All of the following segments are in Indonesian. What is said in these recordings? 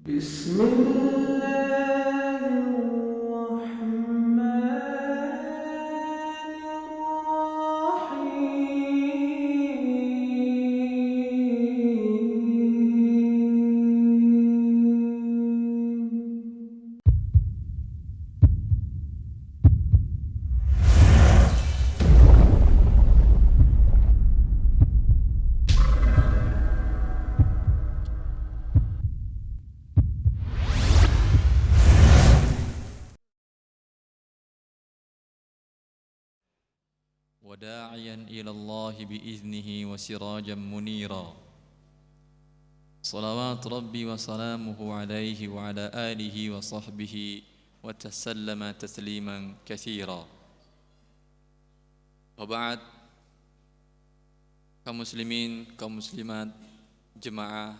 بسم الله الرحمن الرحيم. وداعيا إلى الله بإذنه وسراجا منيرا صلوات ربي وسلامه عليه وعلى آله وصحبه وتسلم تسليما كثيرا. وبعد، kaum muslimin, kaum muslimat, jemaah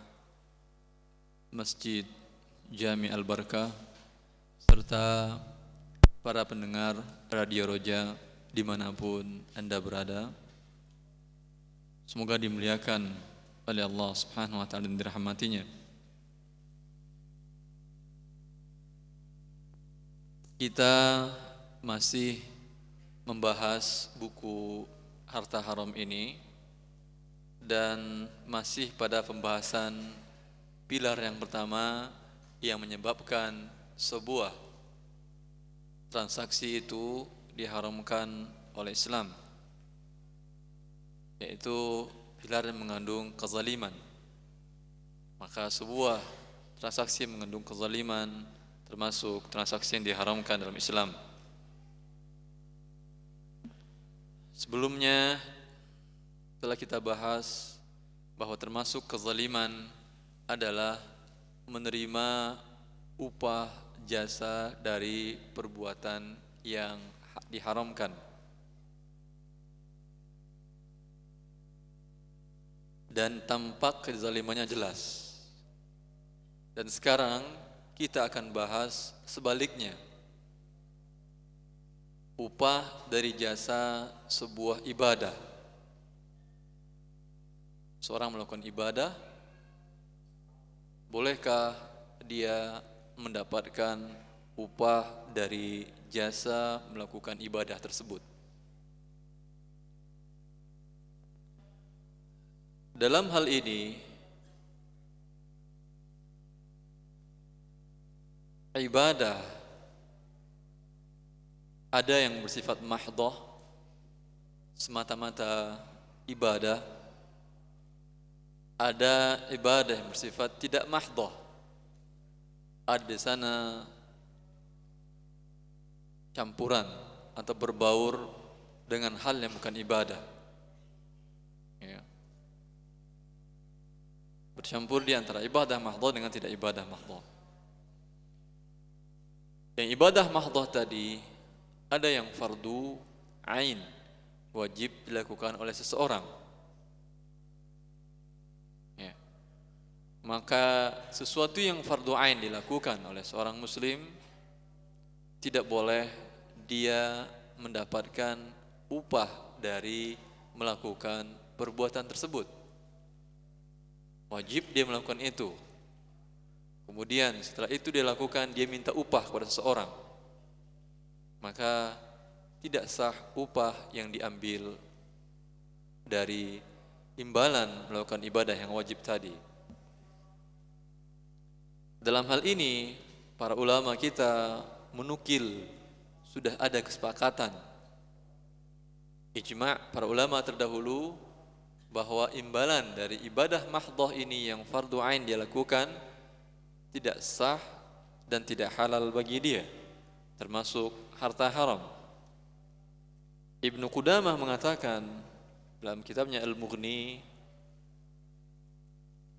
Masjid Jami Al-Barakah serta para pendengar Radio Roja dimanapun Anda berada, semoga dimuliakan oleh Allah Subhanahu wa ta'ala dan dirahmatinya. Kita masih membahas buku Harta Haram ini dan masih pada pembahasan pilar yang pertama yang menyebabkan sebuah transaksi itu diharamkan oleh Islam, yaitu pilar yang mengandung kezaliman. Maka sebuah transaksi yang mengandung kezaliman termasuk transaksi yang diharamkan dalam Islam. Sebelumnya telah kita bahas bahwa termasuk kezaliman adalah menerima upah jasa dari perbuatan yang diharamkan. Dan tampak kezalimannya jelas. Dan sekarang kita akan bahas sebaliknya. Upah dari jasa sebuah ibadah. Seorang melakukan ibadah, bolehkah dia mendapatkan upah dari jasa melakukan ibadah tersebut? Dalam hal ini, ibadah ada yang bersifat mahdhah, semata-mata ibadah. Ada ibadah yang bersifat tidak mahdhah. Ada di sana campuran atau berbaur dengan hal yang bukan ibadah, ya. Bercampur di antara ibadah mahdhah dengan tidak ibadah mahdhah. Yang ibadah mahdhah tadi ada yang fardu ain, wajib dilakukan oleh seseorang, ya. Maka sesuatu yang fardu ain dilakukan oleh seorang muslim, tidak boleh dia mendapatkan upah dari melakukan perbuatan tersebut. Wajib dia melakukan itu. Kemudian setelah itu dia lakukan, dia minta upah kepada seseorang, maka tidak sah upah yang diambil dari imbalan melakukan ibadah yang wajib tadi. Dalam hal ini, para ulama kita menukil sudah ada kesepakatan ijma' para ulama terdahulu bahwa imbalan dari ibadah mahdhah ini yang fardu ain dia lakukan tidak sah dan tidak halal bagi dia, termasuk harta haram. Ibnu Qudamah mengatakan dalam kitabnya Al-Mughni,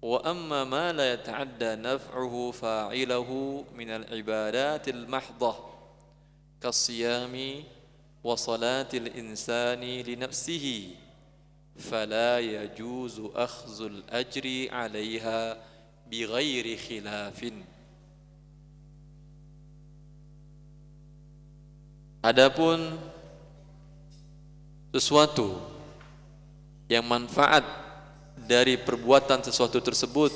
wa amma ma la yata'adda naf'uhu fa'ilahu min al-ibadatil mahdhah kasiyami wa salatil insani li nafsihi fala yajuzu akhdhul ajri 'alayha bighairi khilafin. Adapun sesuatu yang manfaat dari perbuatan sesuatu tersebut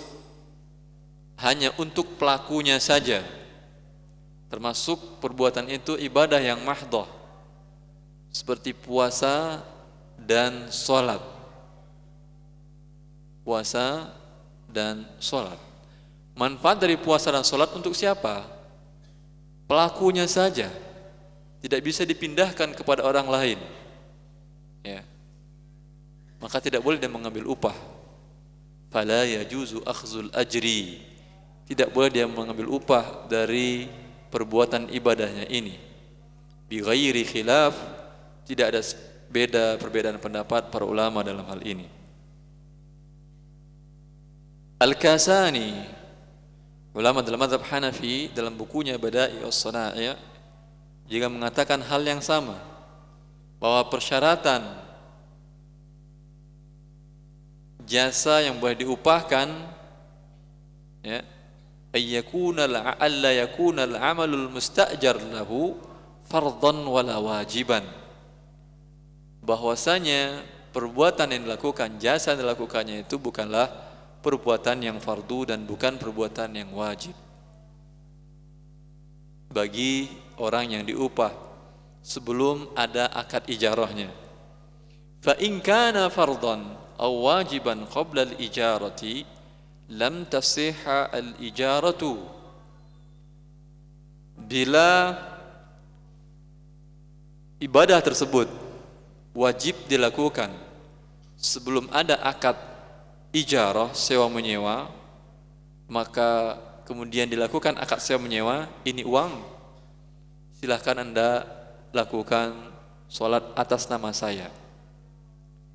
hanya untuk pelakunya saja. Termasuk perbuatan itu ibadah yang mahdhah, seperti puasa dan sholat. Puasa dan sholat. Manfaat dari puasa dan sholat untuk siapa? Pelakunya saja. Tidak bisa dipindahkan kepada orang lain. Ya. Maka tidak boleh dia mengambil upah. Fala yajuzu akhzul ajri. Tidak boleh dia mengambil upah dari perbuatan ibadahnya ini. Bi ghairi khilaf, tidak ada perbedaan pendapat para ulama dalam hal ini. Al-Kasani, ulama dalam mazhab Hanafi, dalam bukunya Bada'i as-Sana'i' juga mengatakan hal yang sama, bahwa persyaratan jasa yang boleh diupahkan, ya, alla yakuna al-amalul musta'jar lahu fardhan wala wajiban, bahwasanya perbuatan yang dilakukan, jasa yang dilakukannya itu bukanlah perbuatan yang fardu dan bukan perbuatan yang wajib bagi orang yang diupah sebelum ada akad ijarahnya. Fa in kana fardhan aw wajiban qabla al-ijarati lam tasihha al-ijaratu. Bila ibadah tersebut wajib dilakukan sebelum ada akad ijarah, sewa menyewa, maka kemudian dilakukan akad sewa menyewa, ini uang, silahkan Anda lakukan sholat atas nama saya.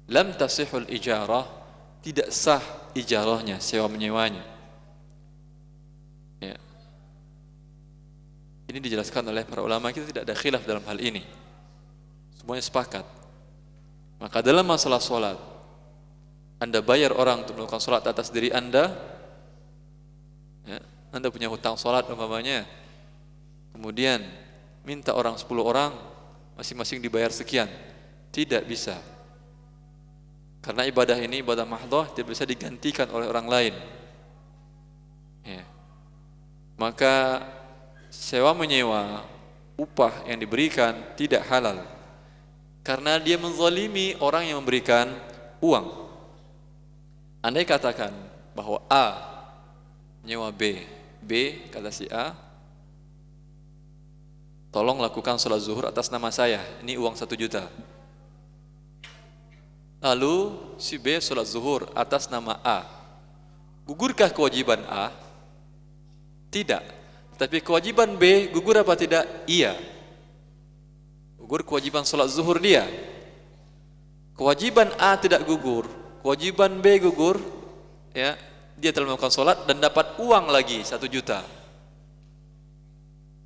Lam tasihul ijarah, tidak sah ijarahnya, sewa menyewanya. Ya. Ini dijelaskan oleh para ulama, kita tidak ada khilaf dalam hal ini, semuanya sepakat. Maka dalam masalah sholat, Anda bayar orang untuk melakukan sholat atas diri Anda, ya, Anda punya hutang sholat umpamanya, kemudian minta orang 10 orang, masing-masing dibayar sekian, tidak bisa. Karena ibadah ini ibadah mahdhah, tidak bisa digantikan oleh orang lain. Ya. Maka sewa menyewa, upah yang diberikan tidak halal, karena dia menzalimi orang yang memberikan uang. Andai katakan bahwa A menyewa B, B kata si A, tolong lakukan sholat zuhur atas nama saya, ini uang 1 juta. Lalu si B sholat zuhur atas nama A. Gugurkah kewajiban A? Tidak. Tapi kewajiban B gugur apa tidak? Iya. Gugur kewajiban sholat zuhur dia. Kewajiban A tidak gugur, kewajiban B gugur, ya, dia telah melakukan sholat dan dapat uang lagi 1 juta.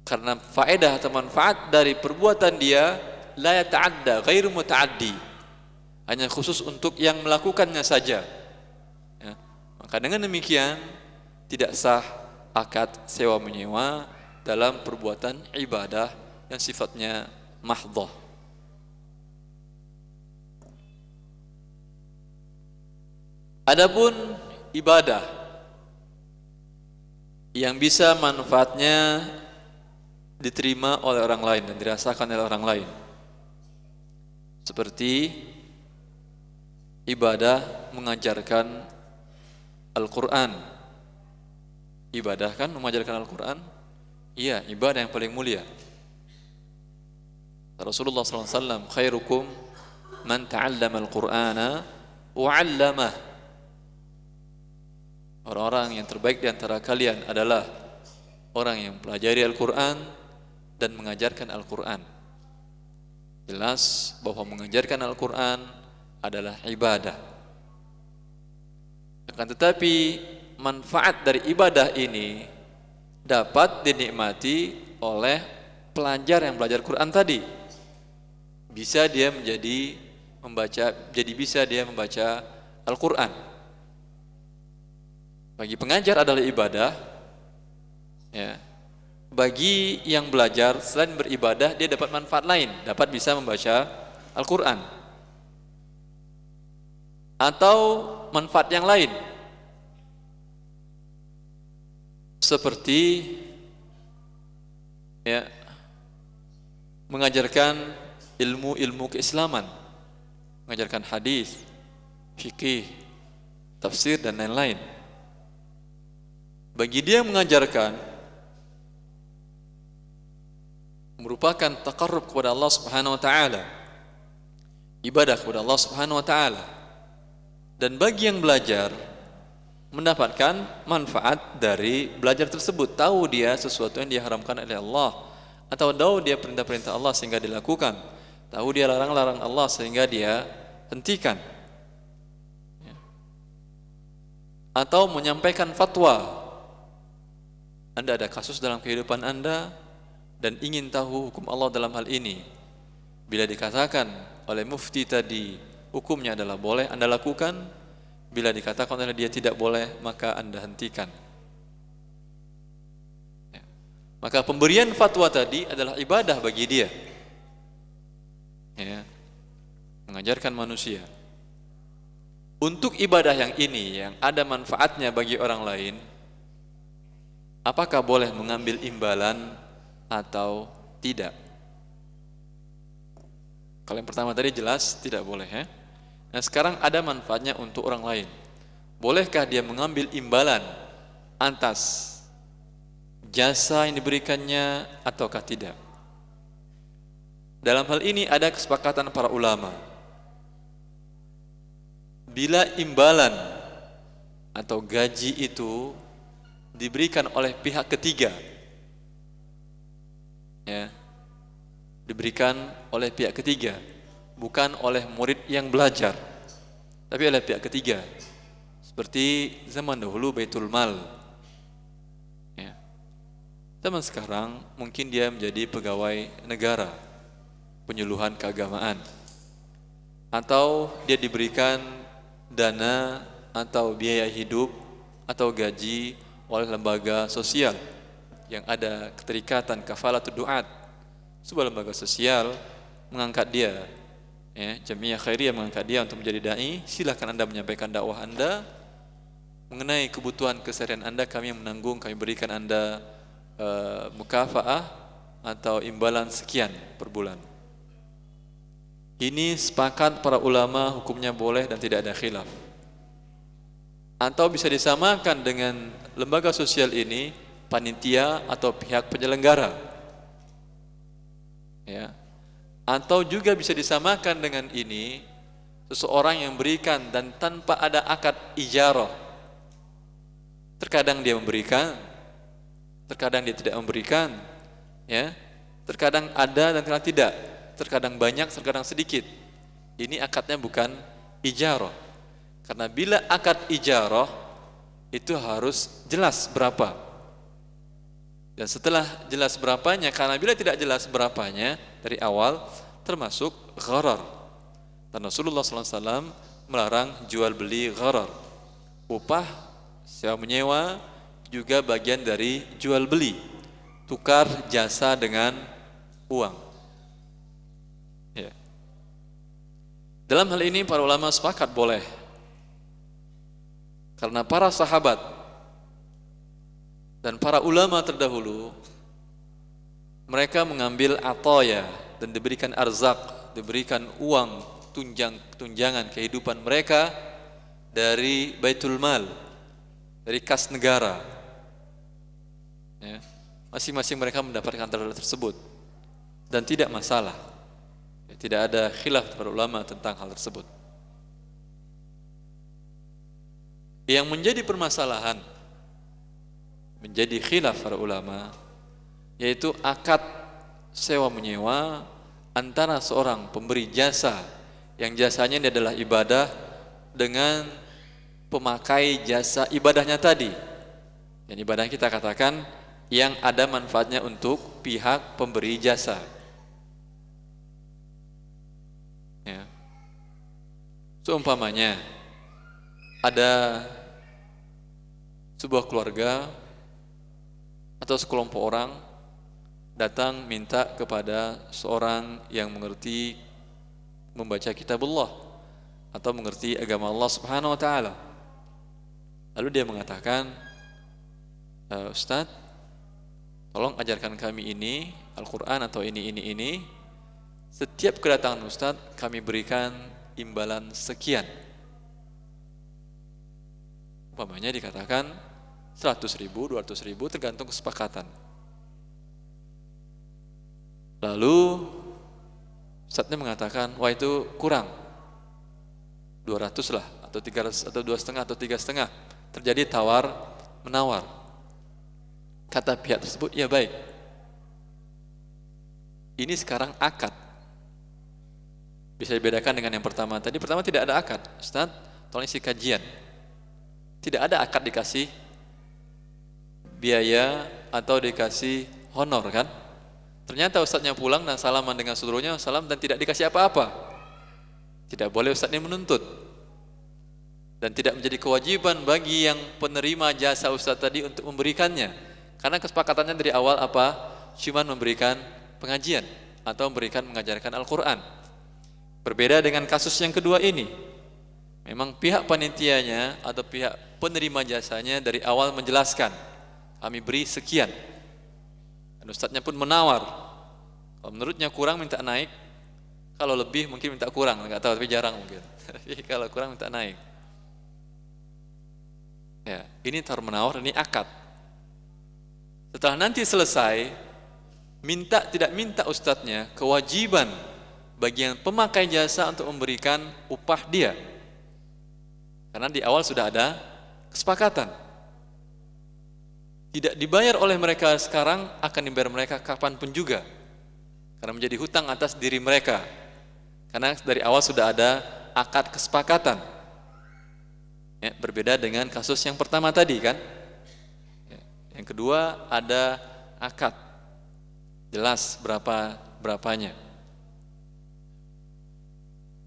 Karena faedah atau manfaat dari perbuatan dia la yata'adda, ghairu muta'addi, hanya khusus untuk yang melakukannya saja. Ya. Maka dengan demikian tidak sah akad sewa menyewa dalam perbuatan ibadah yang sifatnya mahdhah. Adapun ibadah yang bisa manfaatnya diterima oleh orang lain dan dirasakan oleh orang lain, seperti ibadah mengajarkan Al-Quran. Ibadah kan mengajarkan Al-Quran? Iya, ibadah yang paling mulia. Rasulullah SAW, khairukum man ta'allama Al-Qur'ana wa 'allamah. Orang-orang yang terbaik di antara kalian adalah orang yang pelajari Al-Quran dan mengajarkan Al-Quran. Jelas bahwa mengajarkan Al-Quran adalah ibadah. Akan tetapi manfaat dari ibadah ini dapat dinikmati oleh pelajar yang belajar Quran tadi. Bisa dia membaca Al-Quran. Bagi pengajar adalah ibadah, ya. Bagi yang belajar selain beribadah, dia dapat manfaat lain, dapat bisa membaca Al-Quran. Atau manfaat yang lain, seperti ya mengajarkan ilmu-ilmu keislaman, mengajarkan hadis, fikih, tafsir dan lain-lain. Bagi dia mengajarkan merupakan taqarrub kepada Allah Subhanahu wa taala, ibadah kepada Allah Subhanahu wa taala. Dan bagi yang belajar mendapatkan manfaat dari belajar tersebut, tahu dia sesuatu yang diharamkan oleh Allah, atau tahu dia perintah-perintah Allah sehingga dilakukan, tahu dia larang-larang Allah sehingga dia hentikan, atau menyampaikan fatwa. Anda ada kasus dalam kehidupan Anda dan ingin tahu hukum Allah dalam hal ini. Bila dikatakan oleh mufti tadi hukumnya adalah boleh, Anda lakukan. Bila dikatakan oleh dia tidak boleh, maka Anda hentikan. Maka pemberian fatwa tadi adalah ibadah bagi dia, ya, mengajarkan manusia. Untuk ibadah yang ini, yang ada manfaatnya bagi orang lain, apakah boleh mengambil imbalan atau tidak? Kalau yang pertama tadi jelas tidak boleh, ya. Nah sekarang ada manfaatnya untuk orang lain. Bolehkah dia mengambil imbalan atas jasa yang diberikannya ataukah tidak? Dalam hal ini ada kesepakatan para ulama. Bila imbalan atau gaji itu diberikan oleh pihak ketiga, ya, diberikan oleh pihak ketiga, bukan oleh murid yang belajar, tapi oleh pihak ketiga. Seperti zaman dahulu Baitul Mal, ya. Zaman sekarang mungkin dia menjadi pegawai negara, penyuluhan keagamaan, atau dia diberikan dana atau biaya hidup atau gaji oleh lembaga sosial yang ada keterikatan kafalatul du'at. Sebuah lembaga sosial mengangkat dia, ya, Jamiah Khairiyah mengangkat dia untuk menjadi dai. Silakan Anda menyampaikan dakwah Anda mengenai kebutuhan keseharian Anda, kami yang menanggung, kami berikan Anda mukafaah atau imbalan sekian per bulan. Ini sepakat para ulama hukumnya boleh dan tidak ada khilaf. Atau bisa disamakan dengan lembaga sosial ini panitia atau pihak penyelenggara, ya. Atau juga bisa disamakan dengan ini seseorang yang berikan dan tanpa ada akad ijarah. Terkadang dia memberikan, terkadang dia tidak memberikan, ya. Terkadang ada dan terkadang tidak, terkadang banyak, terkadang sedikit. Ini akadnya bukan ijarah. Karena bila akad ijarah itu harus jelas berapa. Dan setelah jelas berapanya, karena bila tidak jelas berapanya dari awal, termasuk gharar. Dan Rasulullah SAW melarang jual beli gharar. Upah, sewa menyewa juga bagian dari jual beli, tukar jasa dengan uang, ya. Dalam hal ini para ulama sepakat boleh, karena para sahabat dan para ulama terdahulu mereka mengambil ataya dan diberikan arzak, diberikan uang tunjangan kehidupan mereka dari Baitul Mal, dari kas negara, ya. Masing-masing mereka mendapatkan hal tersebut dan tidak masalah, ya, tidak ada khilaf para ulama tentang hal tersebut. Yang menjadi permasalahan, menjadi khilaf para ulama, yaitu akad sewa menyewa antara seorang pemberi jasa yang jasanya ini adalah ibadah dengan pemakai jasa ibadahnya tadi. Yang ibadah kita katakan yang ada manfaatnya untuk pihak pemberi jasa, ya. Seumpamanya ada sebuah keluarga atau sekelompok orang datang minta kepada seorang yang mengerti membaca kitabullah atau mengerti agama Allah Subhanahu wa taala. Lalu dia mengatakan, Ustadz, tolong ajarkan kami ini Al-Quran atau ini. Setiap kedatangan Ustadz kami berikan imbalan sekian. Umpamanya dikatakan 100.000, 200.000 tergantung kesepakatan. Lalu Ustadznya mengatakan, wah itu kurang, 200 lah, atau 300, atau 2,5 atau 3,5. Terjadi tawar menawar. Kata pihak tersebut, ya baik. Ini sekarang akad. Bisa dibedakan dengan yang pertama. Tadi pertama tidak ada akad. Ustadz, tolong isi kajian. Tidak ada akad dikasih biaya atau dikasih honor kan? Ternyata ustadznya pulang dan salaman dengan saudaranya, salam, dan tidak dikasih apa-apa. Tidak boleh ustadznya menuntut. Dan tidak menjadi kewajiban bagi yang penerima jasa ustadz tadi untuk memberikannya. Karena kesepakatannya dari awal apa? Cuma memberikan pengajian atau memberikan mengajarkan Al-Quran. Berbeda dengan kasus yang kedua ini. Memang pihak panitianya atau pihak penerima jasanya dari awal menjelaskan, kami beri sekian. Dan ustadznya pun menawar. Kalau menurutnya kurang minta naik, kalau lebih mungkin minta kurang, nggak tahu, tapi jarang mungkin. Tapi kalau kurang minta naik. Ya, ini tawar menawar, ini akad. Setelah nanti selesai, tidak minta ustadznya kewajiban bagi yang pemakai jasa untuk memberikan upah dia. Karena di awal sudah ada kesepakatan. Tidak dibayar oleh mereka sekarang, akan dibayar mereka kapanpun juga. Karena menjadi hutang atas diri mereka. Karena dari awal sudah ada akad kesepakatan. Ya, berbeda dengan kasus yang pertama tadi kan. Ya, yang kedua ada akad. Jelas berapanya.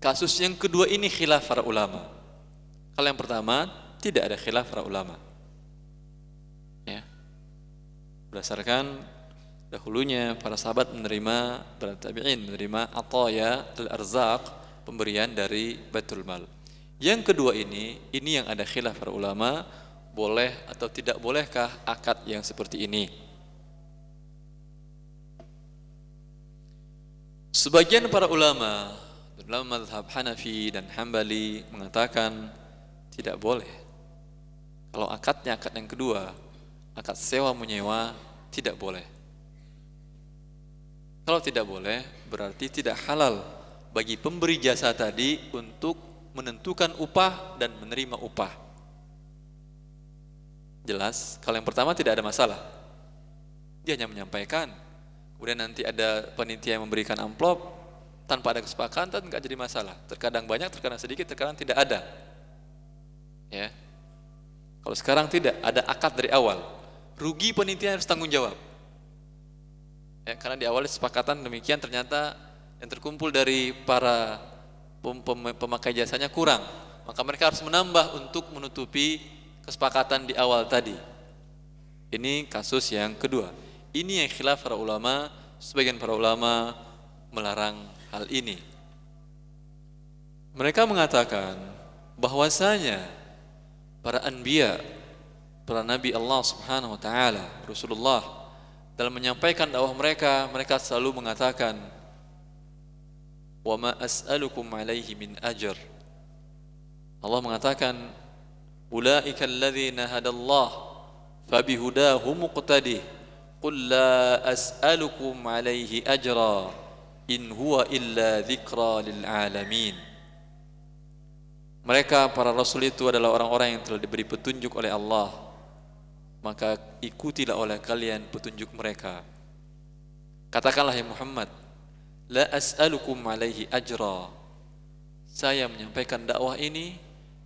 Kasus yang kedua ini khilaf para ulama. Kalau yang pertama tidak ada khilaf para ulama. Ya. Berdasarkan dahulunya para sahabat menerima, para tabi'in menerima ataya al-arzaq, pemberian dari Baitul Mal. Yang kedua ini yang ada khilaf para ulama, boleh atau tidak bolehkah akad yang seperti ini? Sebagian para ulama dalam mazhab Hanafi dan Hambali mengatakan tidak boleh. Kalau akadnya akad yang kedua, akad sewa menyewa, tidak boleh. Kalau tidak boleh, berarti tidak halal bagi pemberi jasa tadi untuk menentukan upah dan menerima upah. Jelas, kalau yang pertama tidak ada masalah. Dia hanya menyampaikan, kemudian nanti ada panitia yang memberikan amplop, tanpa ada kesepakatan enggak jadi masalah. Terkadang banyak, terkadang sedikit, terkadang tidak ada. Ya. Kalau sekarang tidak ada akad dari awal, rugi panitia harus tanggung jawab. Ya, karena di awal kesepakatan demikian, ternyata yang terkumpul dari para pemakai jasanya kurang, maka mereka harus menambah untuk menutupi kesepakatan di awal tadi. Ini kasus yang kedua. Ini yang khilaf para ulama. Sebagian para ulama melarang hal ini. Mereka mengatakan bahwasanya para anbiya, para nabi Allah Subhanahu wa taala, Rasulullah, dalam menyampaikan dakwah mereka selalu mengatakan, "Wa ma as'alukum 'alaihi min ajr." Allah mengatakan, "Ulaika alladzina hadallah fabihudahu muqtadih. Qul la as'alukum 'alaihi ajra in huwa illa dzikra lil 'alamin." Mereka para rasul itu adalah orang-orang yang telah diberi petunjuk oleh Allah, maka ikutilah oleh kalian petunjuk mereka. Katakanlah ya Muhammad, la as'alukum alaihi ajra. Saya menyampaikan dakwah ini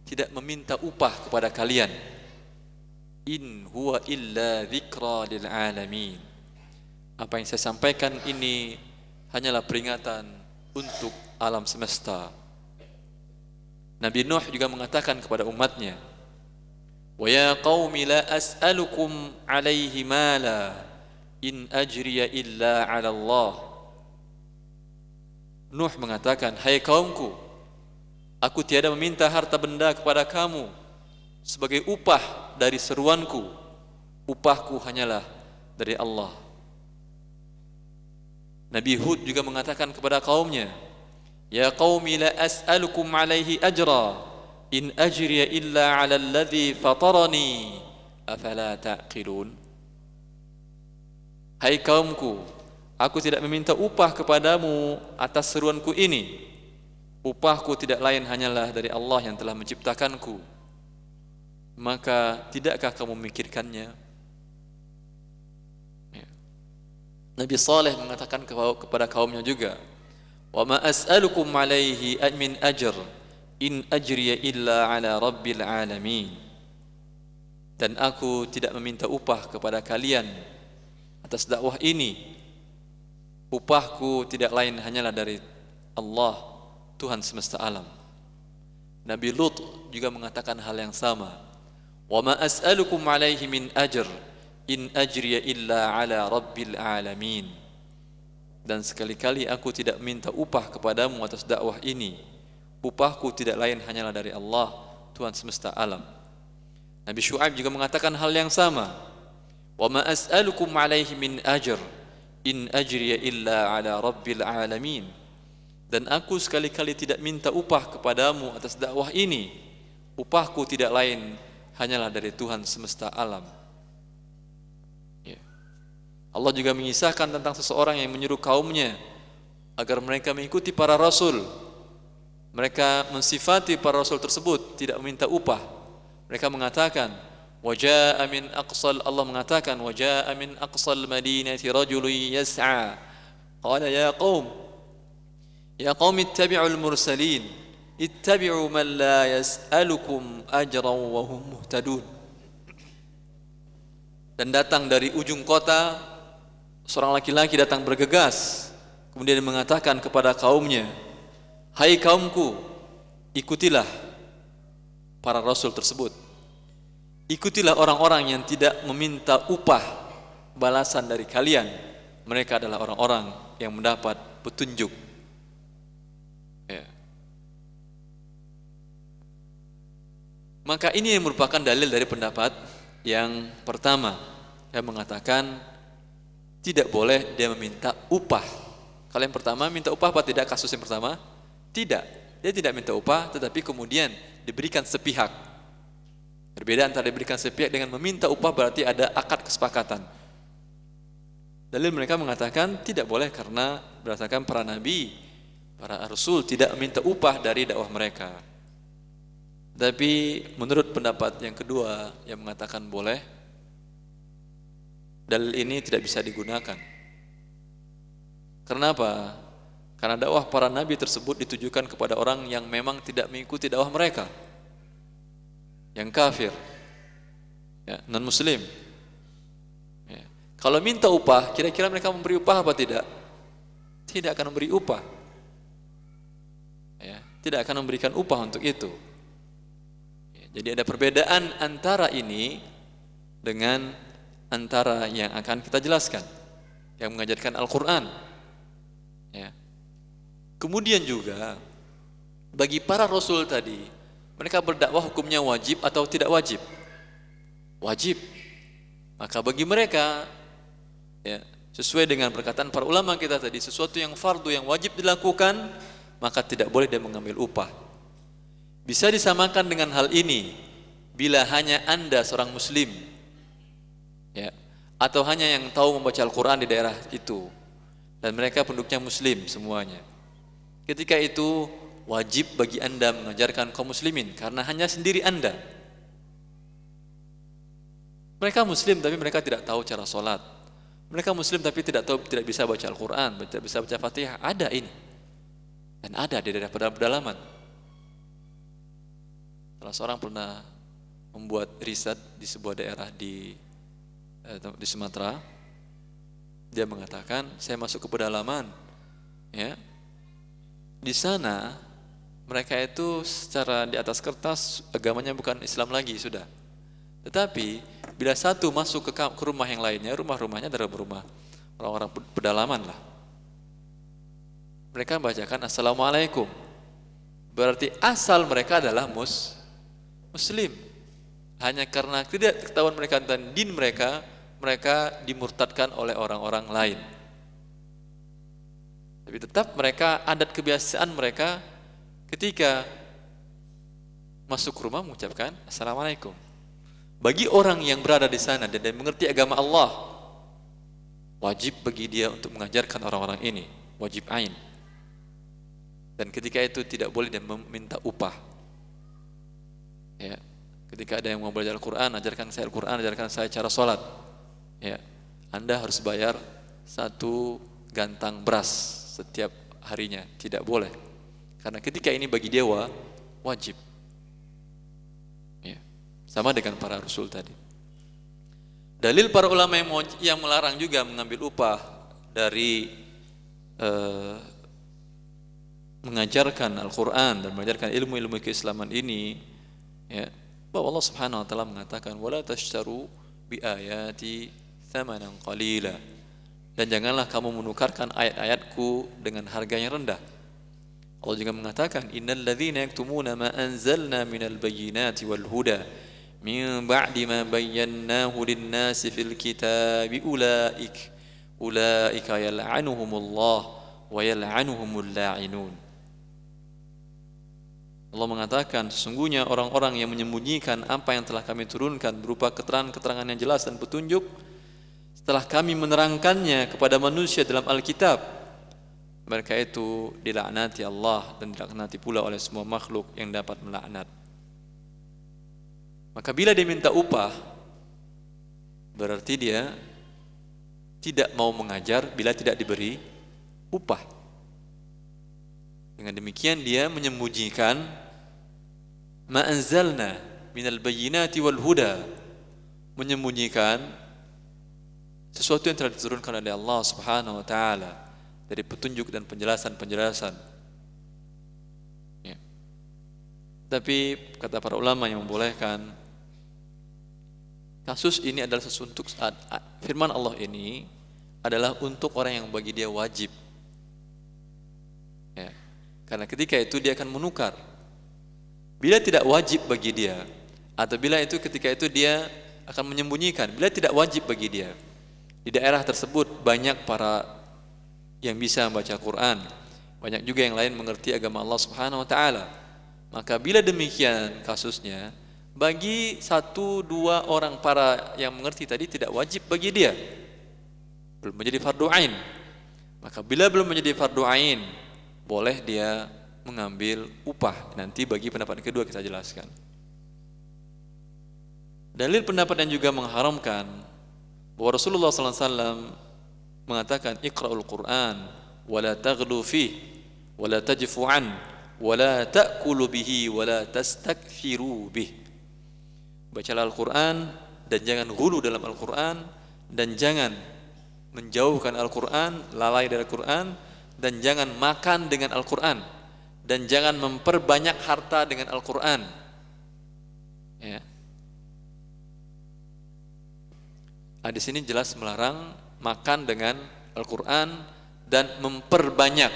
tidak meminta upah kepada kalian. In huwa illa dzikra lil 'alamin. Apa yang saya sampaikan ini hanyalah peringatan untuk alam semesta. Nabi Nuh juga mengatakan kepada umatnya, "Wa ya qaumi la as'alukum 'alaihi mala in ajriya illa 'ala Allah." Nuh mengatakan, "Hai kaumku, aku tiada meminta harta benda kepada kamu sebagai upah dari seruanku. upahku hanyalah dari Allah. Nabi Hud juga mengatakan kepada kaumnya, ya qaumi la as'alukum alaihi ajra in ajriya illa 'ala alladhi fatarani afala ta'qilun. Hai kaumku, aku tidak meminta upah kepadamu atas seruanku ini. Upahku tidak lain hanyalah dari Allah yang telah menciptakanku. Maka tidakkah kamu memikirkannya? Ya. Nabi Saleh mengatakan kepada kaumnya juga, wa ma as'alukum alaihi min ajr in ajriya illa ala rabbil alamin. Dan aku tidak meminta upah kepada kalian atas dakwah ini. Upahku tidak lain hanyalah dari Allah, Tuhan semesta alam. Nabi Lut juga mengatakan hal yang sama. Wa ma as'alukum alaihi min ajr in ajriya illa ala rabbil alamin. Dan sekali-kali aku tidak minta upah kepadamu atas dakwah ini. Upahku tidak lain hanyalah dari Allah, Tuhan semesta alam. Nabi Syuaib juga mengatakan hal yang sama. Wa ma as'alukum alaihi min ajr in ajriya illa ala rabbil alamin. Dan aku sekali-kali tidak minta upah kepadamu atas dakwah ini. Upahku tidak lain hanyalah dari Tuhan semesta alam. Ya. Allah juga mengisahkan tentang seseorang yang menyuruh kaumnya agar mereka mengikuti para rasul. Mereka mensifati para rasul tersebut tidak meminta upah. Mereka mengatakan, wajaa min aqsal, Allah mengatakan, wajaa min aqsal madinati rajulun yas'a. Qala ya qaum ittabi'ul mursalin ittabi'u man la yas'alukum ajran wa hum muhtadun. Dan datang dari ujung kota seorang laki-laki datang bergegas, kemudian mengatakan kepada kaumnya, hai kaumku, ikutilah para rasul tersebut. Ikutilah orang-orang yang tidak meminta upah balasan dari kalian. Mereka adalah orang-orang yang mendapat petunjuk. Ya. Maka ini merupakan dalil dari pendapat yang pertama, yang mengatakan tidak boleh dia meminta upah. Kalau yang pertama minta upah apa tidak, kasus yang pertama? Tidak, dia tidak minta upah, tetapi kemudian diberikan sepihak. Berbeda antara diberikan sepihak dengan meminta upah, berarti ada akad kesepakatan. Dalil mereka mengatakan tidak boleh karena berdasarkan para nabi, para rasul tidak meminta upah dari dakwah mereka. Tapi menurut pendapat yang kedua yang mengatakan boleh, dalil ini tidak bisa digunakan. Kenapa? Karena dakwah para nabi tersebut ditujukan kepada orang yang memang tidak mengikuti dakwah mereka, yang kafir, ya, non muslim. Ya. Kalau minta upah, kira-kira mereka memberi upah apa tidak? Tidak akan memberi upah. Ya, tidak akan memberikan upah untuk itu. Ya, jadi ada perbedaan antara ini dengan antara yang akan kita jelaskan, yang mengajarkan Al-Quran. Ya. Kemudian juga bagi para rasul tadi, mereka berdakwah hukumnya wajib atau tidak wajib? Wajib. Maka bagi mereka, ya, sesuai dengan perkataan para ulama kita tadi, sesuatu yang fardu yang wajib dilakukan, maka tidak boleh dia mengambil upah. Bisa disamakan dengan hal ini bila hanya Anda seorang muslim, ya, atau hanya yang tahu membaca Al-Quran di daerah itu, dan mereka penduduknya muslim semuanya. Ketika itu wajib bagi Anda mengajarkan kaum muslimin karena hanya sendiri Anda. Mereka muslim tapi mereka tidak tahu cara sholat. Mereka muslim tapi tidak bisa baca Al-Quran, tidak bisa baca Fatihah. Ada ini. Dan ada di daerah pedalaman. Salah seorang pernah membuat riset di sebuah daerah di Sumatera. Dia mengatakan, saya masuk ke pedalaman, ya. Di sana mereka itu secara di atas kertas agamanya bukan Islam lagi sudah. Tetapi bila satu masuk ke rumah yang lainnya, rumah-rumahnya adalah rumah orang-orang pedalaman lah. Mereka membacakan Assalamualaikum. Berarti asal mereka adalah muslim. hanya karena tidak ketahuan mereka tentang din mereka, mereka dimurtadkan oleh orang-orang lain. Tapi tetap mereka, adat kebiasaan mereka ketika masuk rumah mengucapkan Assalamualaikum. Bagi orang yang berada di sana dan mengerti agama Allah, wajib bagi dia untuk mengajarkan orang-orang ini, wajib ain. Dan ketika itu tidak boleh dia meminta upah. Ya, ketika ada yang mau belajar Al-Quran, ajarkan saya Al-Quran, ajarkan saya cara sholat. Ya, Anda harus bayar 1 gantang beras setiap harinya, tidak boleh. Karena ketika ini bagi dia wajib. Ya, sama dengan para rasul tadi. Dalil para ulama yang melarang juga mengambil upah dari mengajarkan Al-Quran dan mengajarkan ilmu-ilmu keislaman ini, ya, bahwa Allah Subhanahu wa taala mengatakan wala tashtaru bi ayati thamanan qalila, dan janganlah kamu menukarkan ayat-ayatku dengan harga yang rendah. Allah juga mengatakan innal ladzina yaktumuna ma anzalna minal bayyinati wal huda min ba'di ma bayyanahu lin-nasi fil kitabi ulaika yal'anuhumullah wa yal'anuhumul la'inun. Allah mengatakan sesungguhnya orang-orang yang menyembunyikan apa yang telah kami turunkan berupa keterangan-keterangan yang jelas dan petunjuk setelah kami menerangkannya kepada manusia dalam Alkitab, mereka itu dilaknati Allah dan dilaknati pula oleh semua makhluk yang dapat melaknat. Maka bila dia minta upah, berarti dia tidak mau mengajar bila tidak diberi upah. Dengan demikian dia menyembunyikan ma anzalna minal bayyinati wal huda, menyembunyikan sesuatu yang telah diturunkan oleh Allah Subhanahu wa taala dari petunjuk dan penjelasan-penjelasan. Ya. Tapi kata para ulama yang membolehkan, kasus ini adalah sesuntuk saat firman Allah ini adalah untuk orang yang bagi dia wajib. Ya. Karena ketika itu dia akan menukar. Bila tidak wajib bagi dia, atau bila itu ketika itu dia akan menyembunyikan, bila tidak wajib bagi dia. Di daerah tersebut banyak para yang bisa membaca Quran, banyak juga yang lain mengerti agama Allah Subhanahu wa taala. Maka bila demikian kasusnya, bagi 1-2 orang para yang mengerti tadi tidak wajib bagi dia, belum menjadi fardu ain. Maka bila belum menjadi fardu ain, boleh dia mengambil upah. Nanti bagi pendapat kedua kita jelaskan. Dalil pendapat yang juga mengharamkan bahwa Rasulullah SAW mengatakan Iqra'ul Quran wala taghlu fih wala tajfu an wala ta'kulu bihi wala tastakfiru bih. Bacalah Al-Quran dan jangan ghulu dalam Al-Quran, dan jangan menjauhkan Al-Quran, lalai dari Al-Quran, dan jangan makan dengan Al-Quran, dan jangan memperbanyak harta dengan Al-Quran. Ya. Di sini jelas melarang makan dengan Al-Quran dan memperbanyak,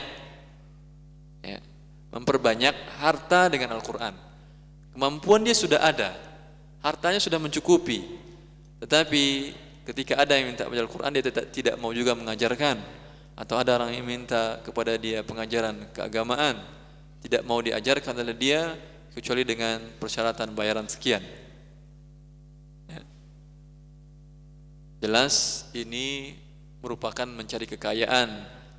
ya, memperbanyak harta dengan Al-Quran. Kemampuan dia sudah ada, hartanya sudah mencukupi, tetapi ketika ada yang minta baca Al-Quran dia tidak mau juga mengajarkan, atau ada orang yang minta kepada dia pengajaran keagamaan, tidak mau diajarkan oleh dia kecuali dengan persyaratan bayaran sekian. Ya. Jelas ini merupakan mencari kekayaan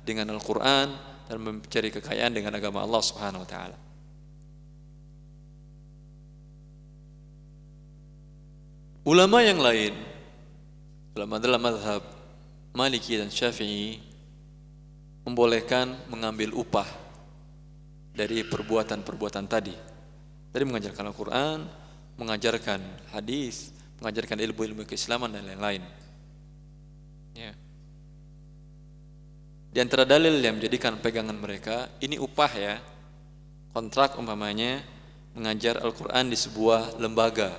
dengan Al-Quran dan mencari kekayaan dengan agama Allah Subhanahu wa taala. Ulama yang lain, ulama dalam mazhab Maliki dan Syafi'i, membolehkan mengambil upah dari perbuatan-perbuatan tadi. Dari mengajarkan Al-Quran, mengajarkan hadis, mengajarkan ilmu-ilmu keislaman dan lain-lain. Ya. Di antara dalil yang menjadikan pegangan mereka, ini upah ya, kontrak umpamanya mengajar Al-Quran di sebuah lembaga.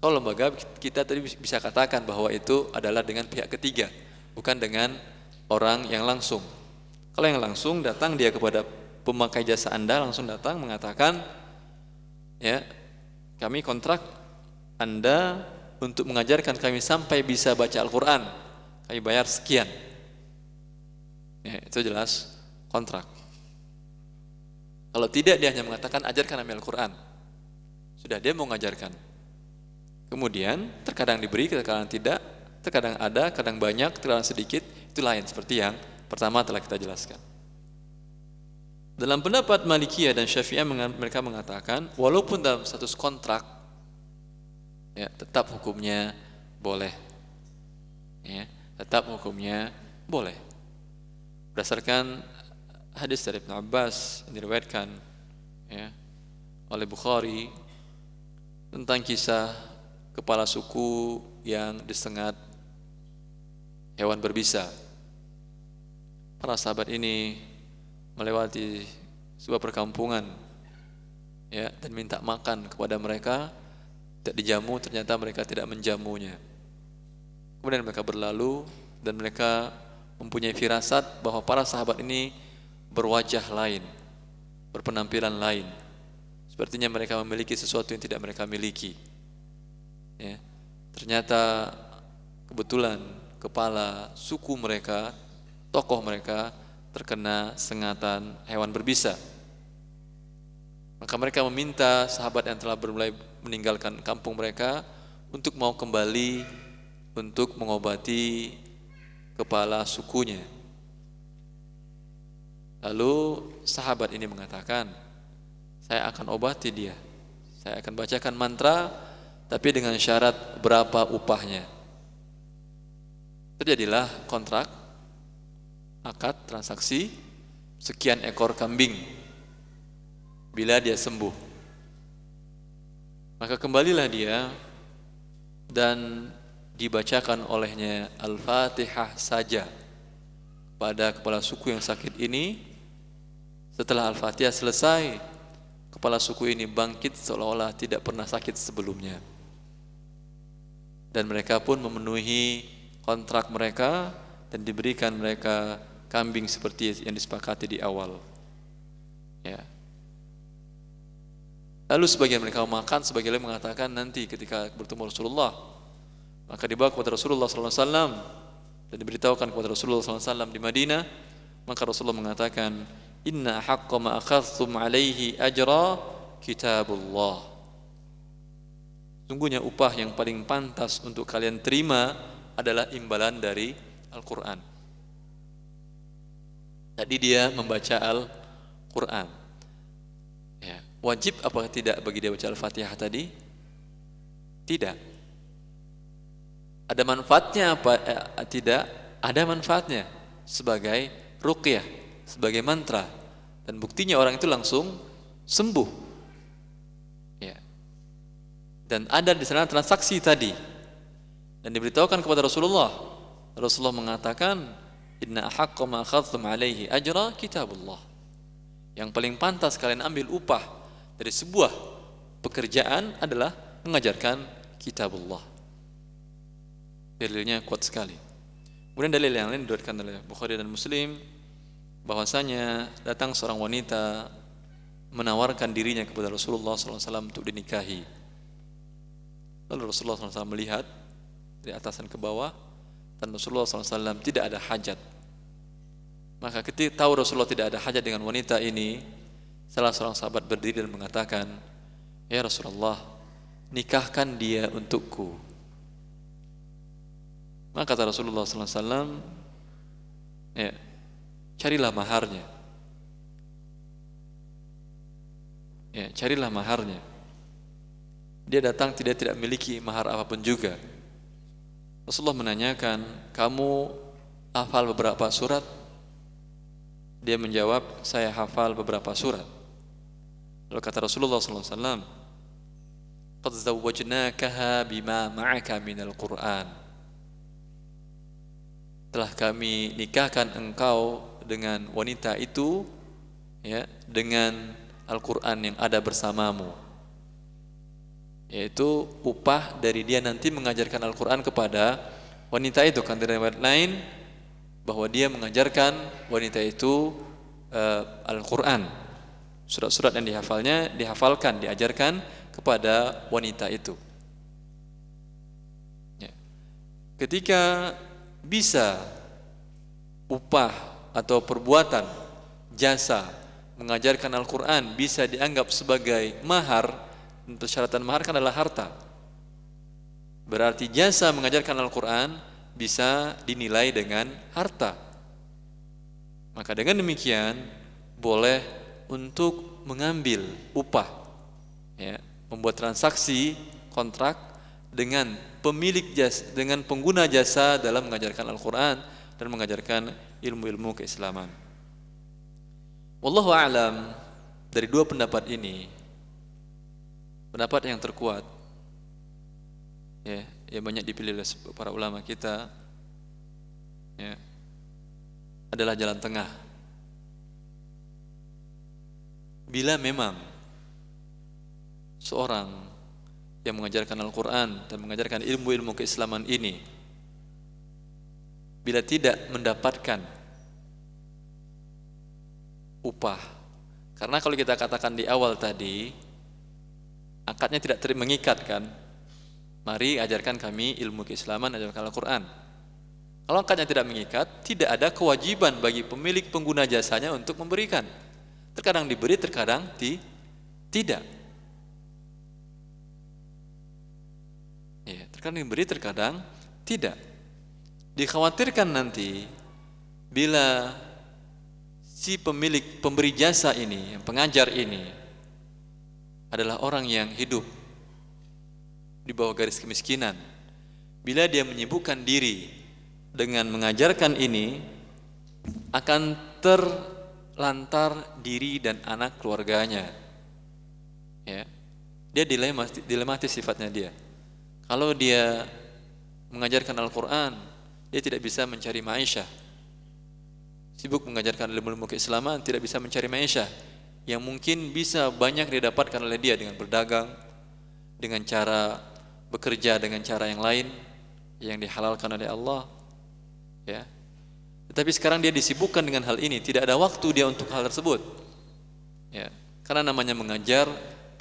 Kalau lembaga kita tadi bisa katakan bahwa itu adalah dengan pihak ketiga, bukan dengan orang yang langsung. Kalau yang langsung datang dia kepada pemakai jasa Anda, langsung datang mengatakan, ya, Kami kontrak Anda untuk mengajarkan kami sampai bisa baca Al-Quran, kami bayar sekian. Ya, itu jelas kontrak. Kalau tidak, dia hanya mengatakan ajarkan kami Al-Quran. Sudah, dia mau mengajarkan. Kemudian terkadang diberi, terkadang tidak, terkadang ada, kadang banyak, terkadang sedikit. Itu lain seperti yang pertama telah kita jelaskan. Dalam pendapat Malikiyah dan Syafi'iyah mereka mengatakan walaupun dalam status kontrak, ya, tetap hukumnya boleh. Ya, tetap hukumnya boleh. Berdasarkan hadis dari Ibn Abbas yang diriwayatkan, ya, oleh Bukhari tentang kisah kepala suku yang disengat hewan berbisa. Para sahabat ini melewati sebuah perkampungan, ya, dan minta makan kepada mereka, tidak dijamu, ternyata mereka tidak menjamunya. Kemudian mereka berlalu dan mereka mempunyai firasat bahwa para sahabat ini berwajah lain, berpenampilan lain. Sepertinya mereka memiliki sesuatu yang tidak mereka miliki. Ya, ternyata kebetulan kepala suku mereka, tokoh mereka terkena sengatan hewan berbisa. Maka mereka meminta sahabat yang telah mulai meninggalkan kampung mereka untuk mau kembali untuk mengobati kepala sukunya. Lalu sahabat ini mengatakan, saya akan obati dia, saya akan bacakan mantra, tapi dengan syarat berapa upahnya. Terjadilah kontrak, akad, transaksi, sekian ekor kambing bila dia sembuh. Maka kembalilah dia dan dibacakan olehnya Al-Fatihah saja pada kepala suku yang sakit ini. Setelah Al-Fatihah selesai, kepala suku ini bangkit seolah-olah tidak pernah sakit sebelumnya. Dan mereka pun memenuhi kontrak mereka dan diberikan mereka kambing seperti yang disepakati di awal. Ya. Lalu sebagian mereka makan, sebagian mengatakan nanti ketika bertemu Rasulullah, maka dibawa kepada Rasulullah SAW dan diberitahukan kepada Rasulullah SAW di Madinah. Maka Rasulullah mengatakan, Inna haqqa ma akhadhtum alaihi ajra kitabullah. Sungguhnya upah yang paling pantas untuk kalian terima adalah imbalan dari Al-Quran. Tadi dia membaca Al-Quran. Ya. Wajib apakah tidak bagi dia baca Al-Fatihah tadi? Tidak. Ada manfaatnya apa? Tidak. Ada manfaatnya sebagai ruqyah, sebagai mantra, dan buktinya orang itu langsung sembuh. Ya. Dan ada di sana transaksi tadi, dan diberitahukan kepada Rasulullah. Rasulullah mengatakan, Inna ahaqqa ma akhadhtum alaihi ajra kitabullah. Yang paling pantas kalian ambil upah dari sebuah pekerjaan adalah mengajarkan kitabullah. Dalilnya kuat sekali. Kemudian dalil yang lain diriwayatkan oleh Bukhari dan Muslim, bahwasanya datang seorang wanita menawarkan dirinya kepada Rasulullah SAW untuk dinikahi. Lalu Rasulullah SAW melihat dari atasan ke bawah, dan Rasulullah SAW tidak ada hajat. Maka ketika tahu Rasulullah tidak ada hajat dengan wanita ini, salah seorang sahabat berdiri dan mengatakan, Ya Rasulullah, nikahkan dia untukku. Maka kata Rasulullah SAW, ya, carilah maharnya. Ya, carilah maharnya. Dia datang tidak memiliki mahar apapun juga. Rasulullah menanyakan, kamu hafal beberapa surat? Dia menjawab, saya hafal beberapa surat. Lalu kata Rasulullah SAW, qad zawwajnakaha bima ma'aka minal Qur'an. Telah kami nikahkan engkau dengan wanita itu, ya, dengan Al-Quran yang ada bersamamu, yaitu upah dari dia nanti mengajarkan Al-Quran kepada wanita itu. Kan dari riwayat lain bahwa dia mengajarkan wanita itu Al-Quran, surat-surat yang dihafalkan, diajarkan kepada wanita itu. Ya. Ketika bisa upah atau perbuatan jasa mengajarkan Al-Quran bisa dianggap sebagai mahar, persyaratan mahar kan adalah harta. Berarti jasa mengajarkan Al-Quran bisa dinilai dengan harta. Maka dengan demikian boleh untuk mengambil upah, ya, membuat transaksi kontrak dengan pemilik jasa, dengan pengguna jasa dalam mengajarkan Al-Quran dan mengajarkan ilmu-ilmu keislaman. Wallahu a'lam, dari dua pendapat ini, pendapat yang terkuat, ya, yang banyak dipilih oleh para ulama kita, ya, adalah jalan tengah. Bila memang seorang yang mengajarkan Al-Quran dan mengajarkan ilmu-ilmu keislaman ini, bila tidak mendapatkan upah, karena kalau kita katakan di awal tadi, akadnya tidak mengikat kan, mari ajarkan kami ilmu keislaman, ajarkan Al-Quran. Kalau akadnya tidak mengikat, tidak ada kewajiban bagi pemilik pengguna jasanya untuk memberikan. Terkadang diberi, terkadang tidak. Ya, terkadang diberi, terkadang tidak. Dikhawatirkan nanti bila si pemilik pemberi jasa ini, yang pengajar ini adalah orang yang hidup di bawah garis kemiskinan, bila dia menyibukkan diri dengan mengajarkan ini, akan terlantar diri dan anak keluarganya. Ya, dia dilematis sifatnya dia. Kalau dia mengajarkan Al-Quran, dia tidak bisa mencari ma'isyah. Sibuk mengajarkan ilmu-ilmu keislaman, tidak bisa mencari ma'isyah yang mungkin bisa banyak didapatkan oleh dia dengan berdagang, dengan cara bekerja dengan cara yang lain yang dihalalkan oleh Allah, ya. Tetapi sekarang dia disibukkan dengan hal ini, tidak ada waktu dia untuk hal tersebut, ya. Karena namanya mengajar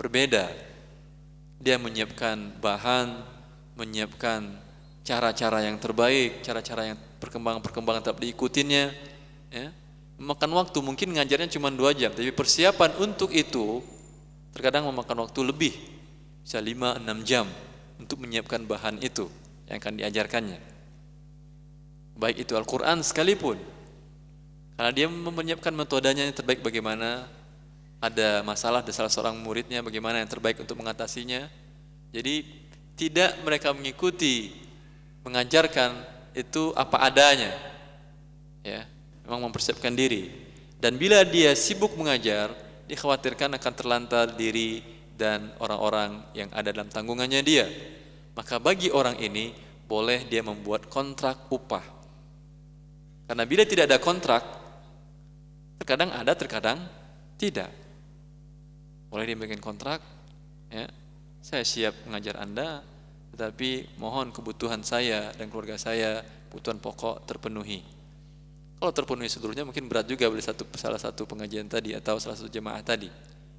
berbeda. Dia menyiapkan bahan, menyiapkan cara-cara yang terbaik, cara-cara yang perkembangan tetap diikutinya, ya. Memakan waktu, mungkin ngajarnya cuma 2 jam, tapi persiapan untuk itu terkadang memakan waktu lebih, bisa 5-6 jam untuk menyiapkan bahan itu yang akan diajarkannya. Baik itu Al-Quran sekalipun, karena dia menyiapkan metodenya yang terbaik bagaimana, ada masalah di salah seorang muridnya, bagaimana yang terbaik untuk mengatasinya. Jadi tidak mereka mengikuti mengajarkan itu apa adanya, ya, memang mempersiapkan diri. Dan bila dia sibuk mengajar, dikhawatirkan akan terlantar diri dan orang-orang yang ada dalam tanggungannya dia. Maka bagi orang ini boleh dia membuat kontrak upah. Karena bila tidak ada kontrak, terkadang ada, terkadang tidak. Boleh dia bikin kontrak, ya, saya siap mengajar Anda, tetapi mohon kebutuhan saya dan keluarga saya, kebutuhan pokok terpenuhi. Kalau terpenuhi seluruhnya mungkin berat juga beli salah satu pengajian tadi atau salah satu jemaah tadi.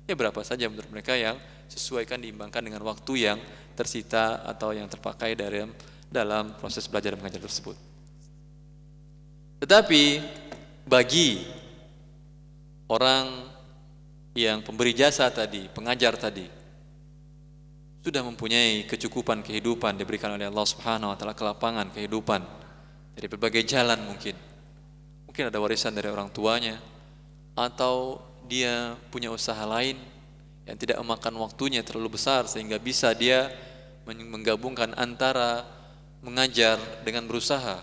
Ya berapa saja menurut mereka yang sesuaikan, diimbangkan dengan waktu yang tersita atau yang terpakai dalam proses belajar dan mengajar tersebut. Tetapi bagi orang yang pemberi jasa tadi, pengajar tadi, sudah mempunyai kecukupan kehidupan diberikan oleh Allah Subhanahu wa taala, kelapangan kehidupan dari berbagai jalan, mungkin ada warisan dari orang tuanya, atau dia punya usaha lain yang tidak memakan waktunya terlalu besar sehingga bisa dia menggabungkan antara mengajar dengan berusaha.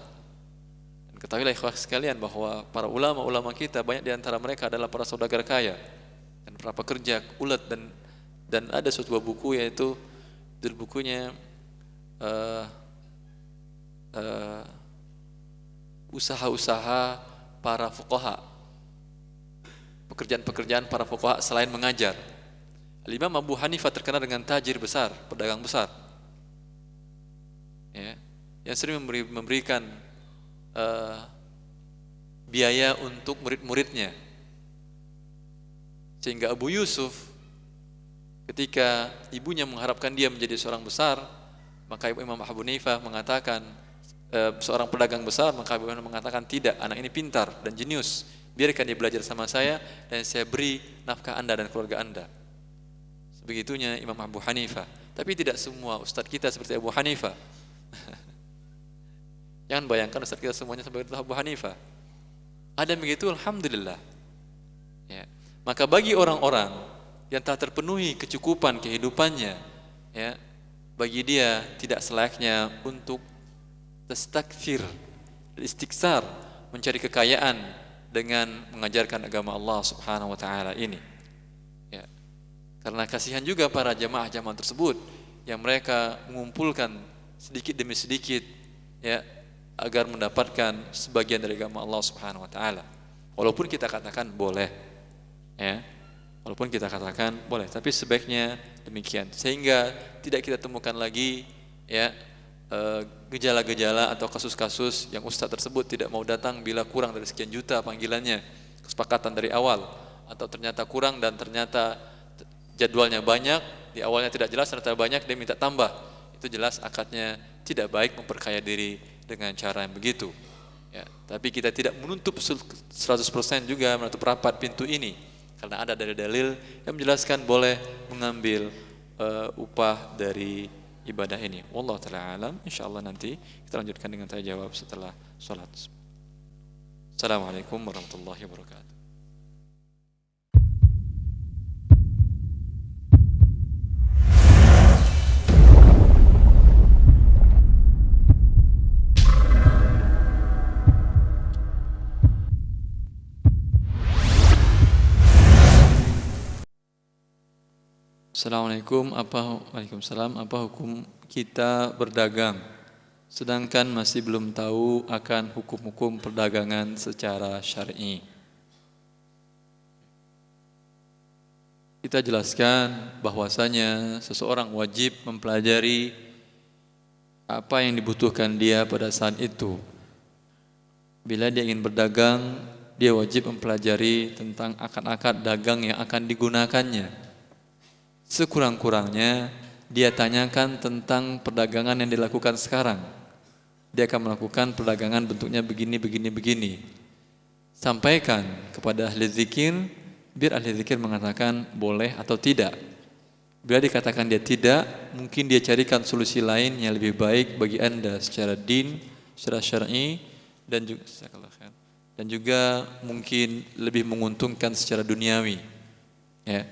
Dan ketahuilah ikhwah sekalian bahwa para ulama-ulama kita, banyak di antara mereka adalah para saudagar kaya dan para pekerja ulet, dan ada suatu buku, yaitu bukunya usaha-usaha para fuqaha, pekerjaan-pekerjaan para fuqaha selain mengajar. Al-Imam Abu Hanifah terkenal dengan tajir besar, pedagang besar, ya, yang sering memberikan biaya untuk murid-muridnya. Sehingga Abu Yusuf Ketika ibunya mengharapkan dia menjadi seorang besar, maka Imam Abu Hanifah mengatakan, seorang pedagang besar, maka Abu Hanifah mengatakan, tidak, anak ini pintar dan jenius, biarkan dia belajar sama saya dan saya beri nafkah anda dan keluarga anda. Sebegitunya Imam Abu Hanifah. Tapi tidak semua ustadz kita seperti Abu Hanifah. Jangan bayangkan ustadz kita semuanya seperti Abu Hanifah. Ada yang begitu, alhamdulillah. Ya. Maka bagi orang-orang yang telah terpenuhi kecukupan kehidupannya, ya, bagi dia tidak selayaknya untuk tastakfir, istiksar, mencari kekayaan dengan mengajarkan agama Allah Subhanahu wa taala ini. Ya. Karena kasihan juga para jamaah-jamaah tersebut yang mereka mengumpulkan sedikit demi sedikit, ya, agar mendapatkan sebagian dari agama Allah Subhanahu wa taala. Walaupun kita katakan boleh, ya. Walaupun kita katakan boleh, tapi sebaiknya demikian, sehingga tidak kita temukan lagi, ya, gejala-gejala atau kasus-kasus yang ustadz tersebut tidak mau datang bila kurang dari sekian juta panggilannya, kesepakatan dari awal, atau ternyata kurang dan ternyata jadwalnya banyak, di awalnya tidak jelas, ternyata banyak, dia minta tambah. Itu jelas akadnya tidak baik, memperkaya diri dengan cara yang begitu. Ya, tapi kita tidak menutup 100% juga, menutup rapat pintu ini. Karena ada dalil-dalil yang menjelaskan boleh mengambil upah dari ibadah ini. Wallahu ta'ala alam. Insyaallah nanti kita lanjutkan dengan tanya jawab setelah sholat. Assalamualaikum warahmatullahi wabarakatuh. Assalamualaikum, Waalaikumsalam, apa hukum kita berdagang sedangkan masih belum tahu akan hukum-hukum perdagangan secara syar'i? Kita jelaskan bahwasanya seseorang wajib mempelajari apa yang dibutuhkan dia pada saat itu. Bila dia ingin berdagang, dia wajib mempelajari tentang akad-akad dagang yang akan digunakannya. Sekurang-kurangnya dia tanyakan tentang perdagangan yang dilakukan sekarang. Dia akan melakukan perdagangan bentuknya begini. Sampaikan kepada ahli zikir, biar ahli zikir mengatakan boleh atau tidak. Bila dikatakan dia tidak, mungkin dia carikan solusi lain yang lebih baik bagi anda secara din, secara syar'i, dan juga mungkin lebih menguntungkan secara duniawi. Ya.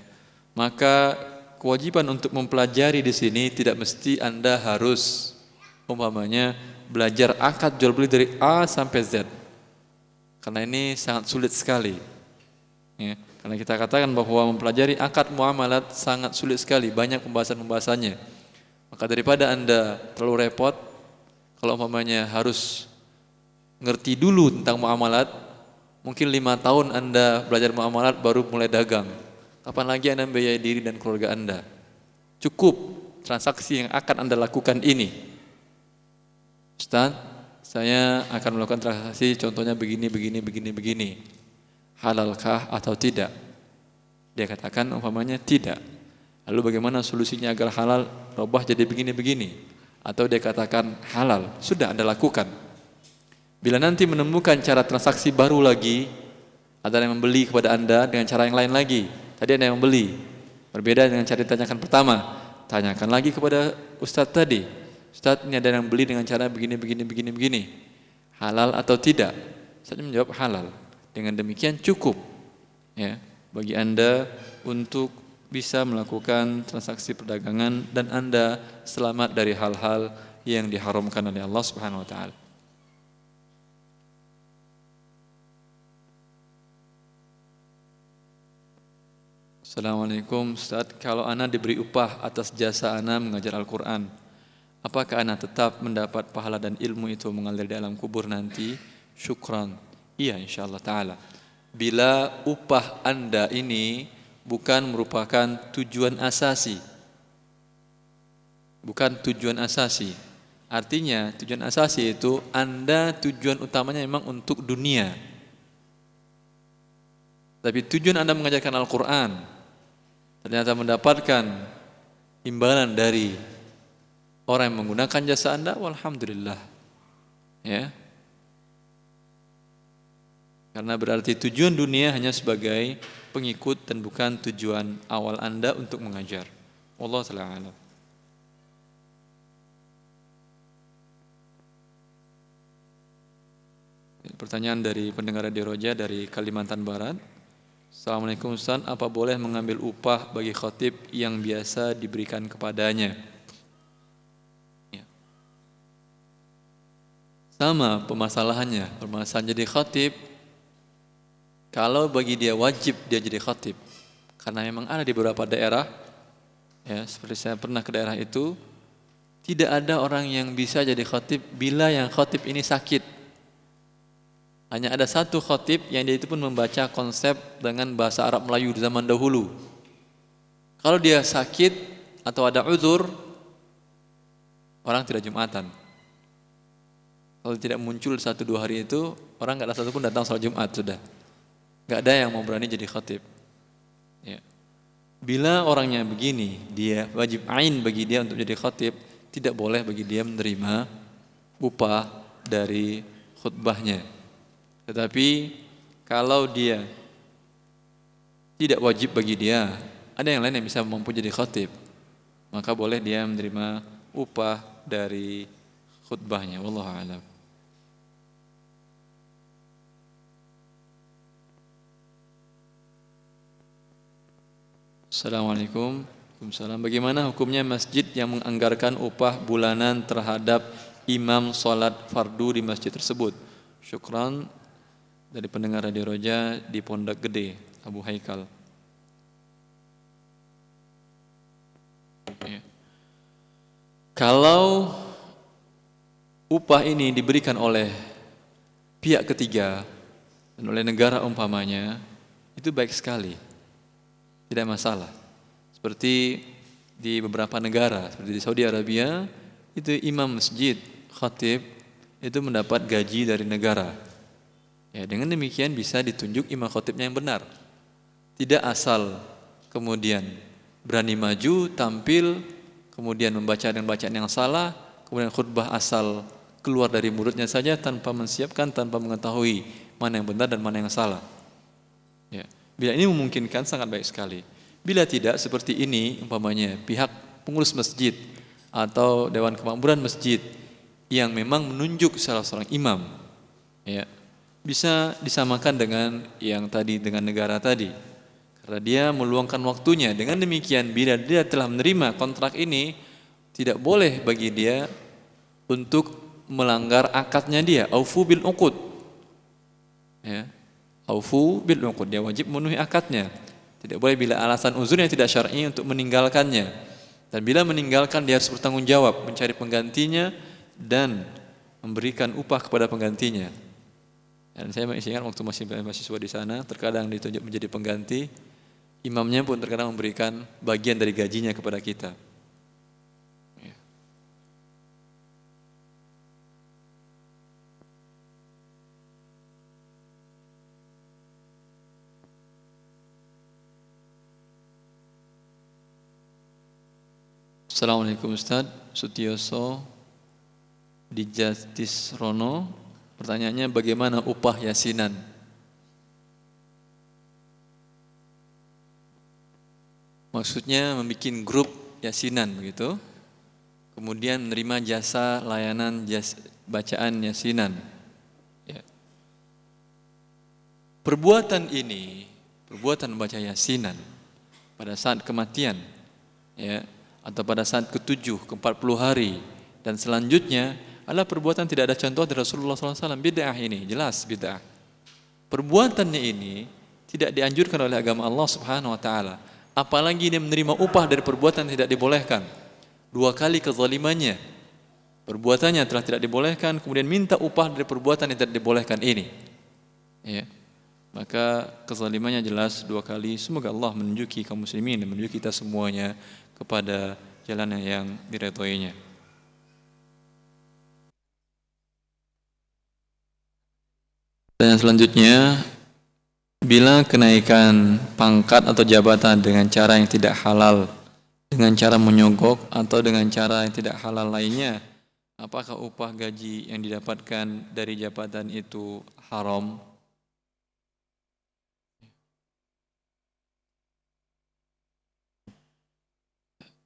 Maka kewajiban untuk mempelajari di sini tidak mesti anda harus umpamanya belajar akad jual beli dari A sampai Z, karena ini sangat sulit sekali. Ya, karena kita katakan bahwa mempelajari akad muamalat sangat sulit sekali, banyak pembahasan-pembahasannya. Maka daripada anda terlalu repot, kalau umpamanya harus ngerti dulu tentang muamalat, mungkin 5 tahun anda belajar muamalat baru mulai dagang. Kapan lagi anda membiayai diri dan keluarga anda? Cukup transaksi yang akan anda lakukan ini. Ustaz, saya akan melakukan transaksi contohnya begini. Halalkah atau tidak? Dia katakan umpamanya tidak. Lalu bagaimana solusinya agar halal? Robah jadi begini. Atau dia katakan halal. Sudah anda lakukan. Bila nanti menemukan cara transaksi baru lagi, ada yang membeli kepada anda dengan cara yang lain lagi. Tadi ada yang membeli, berbeda dengan cara ditanyakan pertama. Tanyakan lagi kepada ustadz tadi. Ustadz, ini ada yang beli dengan cara begini. Halal atau tidak? Ustadz menjawab halal. Dengan demikian cukup, ya, bagi anda untuk bisa melakukan transaksi perdagangan dan anda selamat dari hal-hal yang diharamkan oleh Allah Subhanahu wa taala. Assalamualaikum Ustaz, kalau ana diberi upah atas jasa ana mengajar Al-Quran, apakah ana tetap mendapat pahala dan ilmu itu mengalir di alam kubur nanti? Syukran. Iya, insyaAllah ta'ala. Bila upah anda ini bukan merupakan tujuan asasi. Bukan tujuan asasi. Artinya tujuan asasi itu anda tujuan utamanya memang untuk dunia. Tapi tujuan anda mengajarkan Al-Quran, ternyata mendapatkan imbalan dari orang yang menggunakan jasa Anda, walhamdulillah. Ya. Karena berarti tujuan dunia hanya sebagai pengikut dan bukan tujuan awal Anda untuk mengajar. Wallahu ta'ala a'lam. Pertanyaan dari pendengar Radio Roja dari Kalimantan Barat. Assalamualaikum Ustaz, apa boleh mengambil upah bagi khatib yang biasa diberikan kepadanya? Ya. Sama permasalahannya jadi khatib. Kalau bagi dia wajib dia jadi khatib, karena memang ada di beberapa daerah, ya seperti saya pernah ke daerah itu, tidak ada orang yang bisa jadi khatib bila yang khatib ini sakit. Hanya ada satu khatib yang dia itu pun membaca konsep dengan bahasa Arab Melayu di zaman dahulu. Kalau dia sakit atau ada uzur, orang tidak Jumatan. Kalau tidak muncul 1-2 hari itu, orang nggak ada satu pun datang sholat Jumat sudah. Nggak ada yang mau berani jadi khatib. Ya. Bila orangnya begini, dia wajib ain bagi dia untuk jadi khatib, tidak boleh bagi dia menerima upah dari khutbahnya. Tetapi kalau dia tidak wajib bagi dia, ada yang lain yang bisa mampu jadi khatib, maka boleh dia menerima upah dari khutbahnya. Wallahu a'lam. Assalamualaikum. Waalaikumsalam. Bagaimana hukumnya masjid yang menganggarkan upah bulanan terhadap imam sholat fardu di masjid tersebut? Syukran. Dari pendengar Radio Roja di Pondok Gede, Abu Haikal. Ya. Kalau upah ini diberikan oleh pihak ketiga dan oleh negara umpamanya, itu baik sekali, tidak masalah. Seperti di beberapa negara, seperti di Saudi Arabia, itu imam masjid, khatib, itu mendapat gaji dari negara. Ya, dengan demikian bisa ditunjuk imam khatibnya yang benar. Tidak asal kemudian berani maju, tampil, kemudian membaca dengan bacaan yang salah, kemudian khutbah asal keluar dari mulutnya saja tanpa menyiapkan, tanpa mengetahui mana yang benar dan mana yang salah. Ya. Bila ini memungkinkan sangat baik sekali. Bila tidak seperti ini, umpamanya pihak pengurus masjid atau dewan kemakmuran masjid yang memang menunjuk salah seorang imam, ya, bisa disamakan dengan yang tadi, dengan negara tadi, karena dia meluangkan waktunya. Dengan demikian bila dia telah menerima kontrak ini, tidak boleh bagi dia untuk melanggar akadnya dia. Aufu bil uqud, ya, aufu bil uqud, dia wajib memenuhi akadnya. Tidak boleh bila alasan uzurnya tidak syar'i untuk meninggalkannya. Dan bila meninggalkan dia harus bertanggung jawab, mencari penggantinya dan memberikan upah kepada penggantinya. Dan saya masih ingat waktu masih mahasiswa di sana, terkadang ditunjuk menjadi pengganti, imamnya pun terkadang memberikan bagian dari gajinya kepada kita. Ya. Assalamualaikum Ustaz, Sutioso di Justice Rono. Pertanyaannya, bagaimana upah yasinan? Maksudnya membuat grup yasinan begitu, kemudian menerima jasa layanan bacaan yasinan. Ya. Perbuatan ini, perbuatan membaca yasinan pada saat kematian, ya, atau pada saat ke-7, ke-40 hari dan selanjutnya adalah perbuatan tidak ada contoh dari Rasulullah SAW. Bid'ah ini, jelas bid'ah. Perbuatannya ini tidak dianjurkan oleh agama Allah Subhanahu Wa Taala. Apalagi dia menerima upah dari perbuatan yang tidak dibolehkan. 2 kali kezalimannya, perbuatannya telah tidak dibolehkan, kemudian minta upah dari perbuatan yang tidak dibolehkan ini. Ya. Maka kezalimannya jelas 2 kali. Semoga Allah menunjuki kaum muslimin dan menunjuki kita semuanya kepada jalan yang diridhoinya. Dan selanjutnya, bila kenaikan pangkat atau jabatan dengan cara yang tidak halal, dengan cara menyogok atau dengan cara yang tidak halal lainnya, apakah upah gaji yang didapatkan dari jabatan itu haram?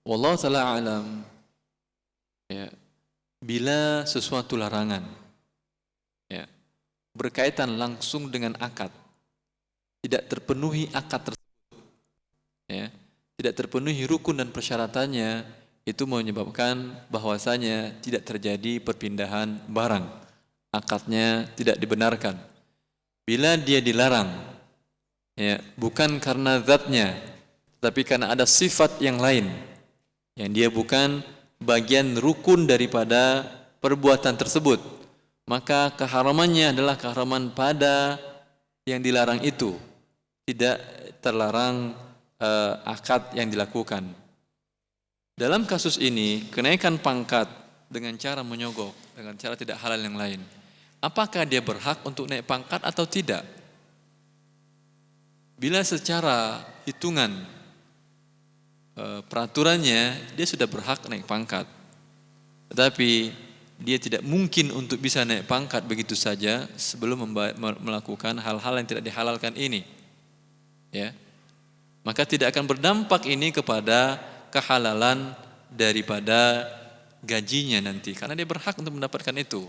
Wallahu ta'ala alam. Ya, bila sesuatu larangan ya, berkaitan langsung dengan akad, tidak terpenuhi akad tersebut, ya, tidak terpenuhi rukun dan persyaratannya, itu menyebabkan bahwasanya tidak terjadi perpindahan barang, akadnya tidak dibenarkan. Bila dia dilarang, ya, bukan karena zatnya, tapi karena ada sifat yang lain, yang dia bukan bagian rukun daripada perbuatan tersebut, maka keharamannya adalah keharaman pada yang dilarang itu, tidak terlarang akad yang dilakukan. Dalam kasus ini, kenaikan pangkat dengan cara menyogok, dengan cara tidak halal yang lain, apakah dia berhak untuk naik pangkat atau tidak? Bila secara hitungan peraturannya dia sudah berhak naik pangkat, tetapi dia tidak mungkin untuk bisa naik pangkat begitu saja sebelum melakukan hal-hal yang tidak dihalalkan ini, ya, maka tidak akan berdampak ini kepada kehalalan daripada gajinya nanti, karena dia berhak untuk mendapatkan itu,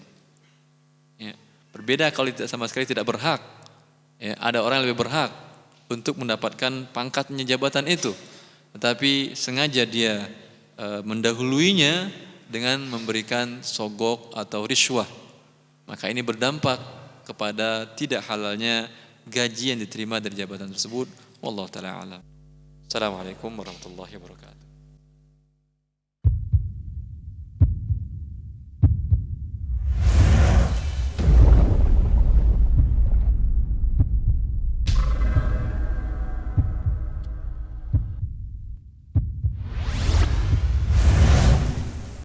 ya. Berbeda kalau sama sekali tidak berhak, ya, ada orang yang lebih berhak untuk mendapatkan pangkatnya jabatan itu, tetapi sengaja dia mendahuluinya dengan memberikan sogok atau riswah, maka ini berdampak kepada tidak halalnya gaji yang diterima dari jabatan tersebut. Wallahu ta'ala alam. Assalamualaikum warahmatullahi wabarakatuh.